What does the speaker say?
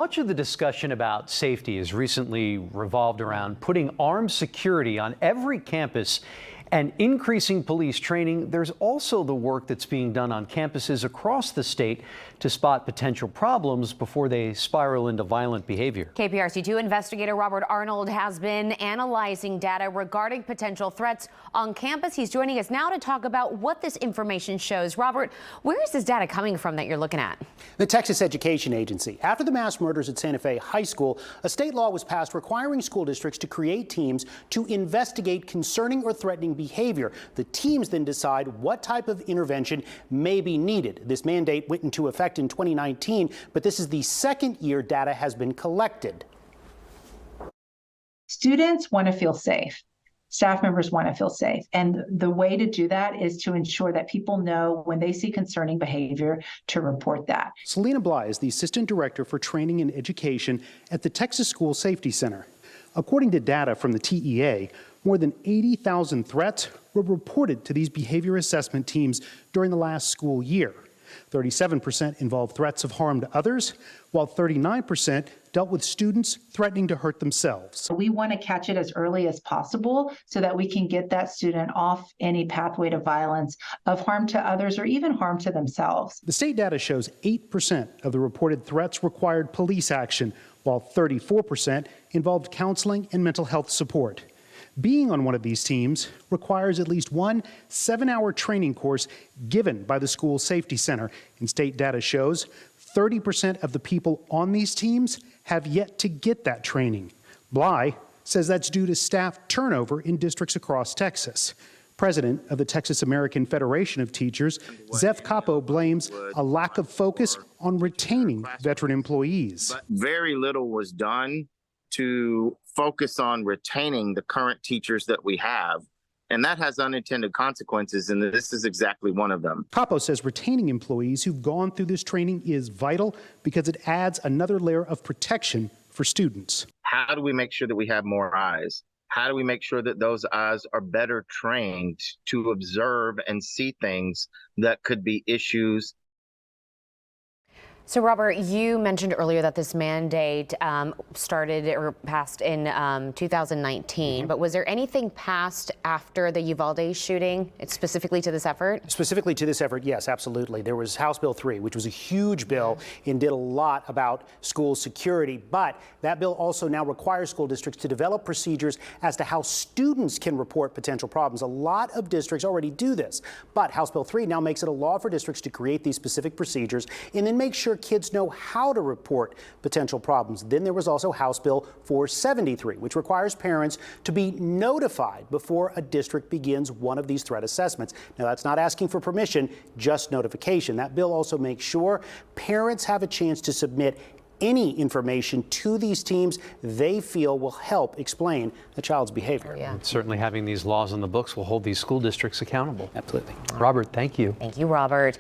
Much of the discussion about safety has recently revolved around putting armed security on every campus and increasing police training. There's also the work that's being done on campuses across the state to spot potential problems before they spiral into violent behavior. KPRC2 investigator Robert Arnold has been analyzing data regarding potential threats on campus. He's joining us now to talk about what this information shows. Robert, where is this data coming from that you're looking at? The Texas Education Agency. After the mass murders at Santa Fe High School, a state law was passed requiring school districts to create teams to investigate concerning or threatening behavior. The teams then decide what type of intervention may be needed. This mandate went into effect in 2019, but this is the second year data has been collected. Students want to feel safe. Staff members want to feel safe. And the way to do that is to ensure that people know when they see concerning behavior to report that. Selena Bly is the Assistant Director for Training and Education at the Texas School Safety Center. According to data from the TEA, more than 80,000 threats were reported to these behavior assessment teams during the last school year. 37% involved threats of harm to others, while 39% dealt with students threatening to hurt themselves. We want to catch it as early as possible so that we can get that student off any pathway to violence of harm to others or even harm to themselves. The state data shows 8% of the reported threats required police action, while 34% involved counseling and mental health support. Being on one of these teams requires at least one 7-hour training course given by the school safety center. And state data shows 30% of the people on these teams have yet to get that training. Bly says that's due to staff turnover in districts across Texas. President of the Texas American Federation of Teachers, Zeph Capo, blames a lack of focus on retaining veteran employees. But very little was done to focus on retaining the current teachers that we have. And that has unintended consequences, and this is exactly one of them. Capo says retaining employees who've gone through this training is vital because it adds another layer of protection for students. How do we make sure that we have more eyes? How do we make sure that those eyes are better trained to observe and see things that could be issues? So, Robert, you mentioned earlier that this mandate started or passed in 2019, but was there anything passed after the Uvalde shooting, specifically to this effort? Specifically to this effort, yes, absolutely. There was House Bill 3, which was a huge bill and did a lot about school security, but that bill also now requires school districts to develop procedures as to how students can report potential problems. A lot of districts already do this, but House Bill 3 now makes it a law for districts to create these specific procedures and then make sure kids know how to report potential problems. Then there was also House Bill 473, which requires parents to be notified before a district begins one of these threat assessments. Now, that's not asking for permission, just notification. That bill also makes sure parents have a chance to submit any information to these teams they feel will help explain a child's behavior. Yeah. Certainly having these laws on the books will hold these school districts accountable. Absolutely. Robert, thank you. Thank you, Robert.